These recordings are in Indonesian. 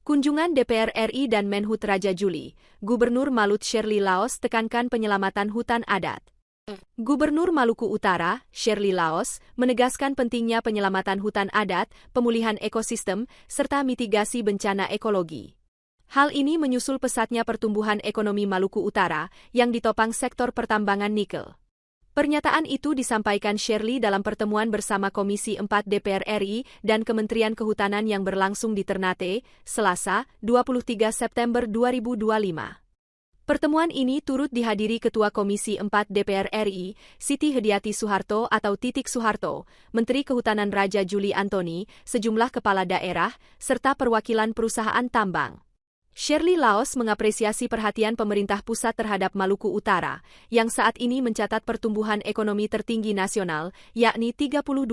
Kunjungan DPR RI dan Menhut Raja Juli, Gubernur Maluku Sherly Laos tekankan penyelamatan hutan adat. Gubernur Maluku Utara, Sherly Laos, menegaskan pentingnya penyelamatan hutan adat, pemulihan ekosistem, serta mitigasi bencana ekologi. Hal ini menyusul pesatnya pertumbuhan ekonomi Maluku Utara yang ditopang sektor pertambangan nikel. Pernyataan itu disampaikan Sherly dalam pertemuan bersama Komisi 4 DPR RI dan Kementerian Kehutanan yang berlangsung di Ternate, Selasa, 23 September 2025. Pertemuan ini turut dihadiri Ketua Komisi 4 DPR RI, Siti Hediati Soeharto atau Titik Soeharto, Menteri Kehutanan Raja Juli Antony, sejumlah kepala daerah, serta perwakilan perusahaan tambang. Sherly Laos mengapresiasi perhatian pemerintah pusat terhadap Maluku Utara, yang saat ini mencatat pertumbuhan ekonomi tertinggi nasional, yakni 32%.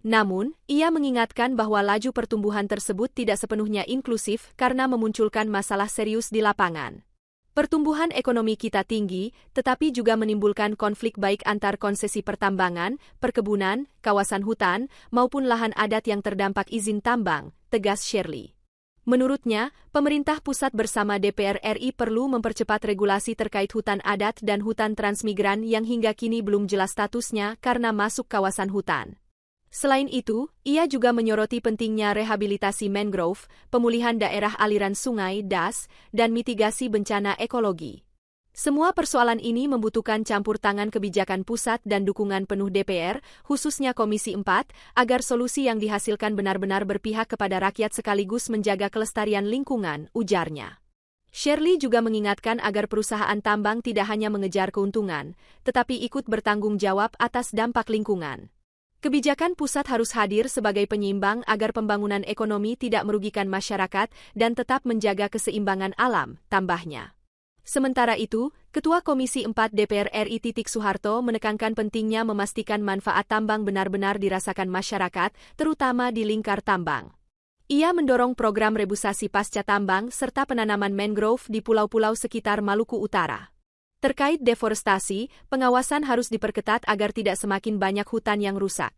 Namun, ia mengingatkan bahwa laju pertumbuhan tersebut tidak sepenuhnya inklusif karena memunculkan masalah serius di lapangan. Pertumbuhan ekonomi kita tinggi, tetapi juga menimbulkan konflik baik antar konsesi pertambangan, perkebunan, kawasan hutan, maupun lahan adat yang terdampak izin tambang, tegas Sherly. Menurutnya, pemerintah pusat bersama DPR RI perlu mempercepat regulasi terkait hutan adat dan hutan transmigran yang hingga kini belum jelas statusnya karena masuk kawasan hutan. Selain itu, ia juga menyoroti pentingnya rehabilitasi mangrove, pemulihan daerah aliran sungai (DAS), dan mitigasi bencana ekologi. Semua persoalan ini membutuhkan campur tangan kebijakan pusat dan dukungan penuh DPR, khususnya Komisi 4, agar solusi yang dihasilkan benar-benar berpihak kepada rakyat sekaligus menjaga kelestarian lingkungan, ujarnya. Sherly juga mengingatkan agar perusahaan tambang tidak hanya mengejar keuntungan, tetapi ikut bertanggung jawab atas dampak lingkungan. Kebijakan pusat harus hadir sebagai penyeimbang agar pembangunan ekonomi tidak merugikan masyarakat dan tetap menjaga keseimbangan alam, tambahnya. Sementara itu, Ketua Komisi 4 DPR RI Titik Soeharto menekankan pentingnya memastikan manfaat tambang benar-benar dirasakan masyarakat, terutama di lingkar tambang. Ia mendorong program rebusasi pasca tambang serta penanaman mangrove di pulau-pulau sekitar Maluku Utara. Terkait deforestasi, pengawasan harus diperketat agar tidak semakin banyak hutan yang rusak.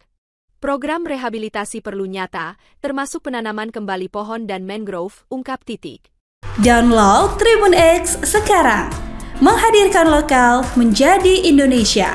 Program rehabilitasi perlu nyata, termasuk penanaman kembali pohon dan mangrove, ungkap Titik. Download Tribun X sekarang, menghadirkan lokal menjadi Indonesia.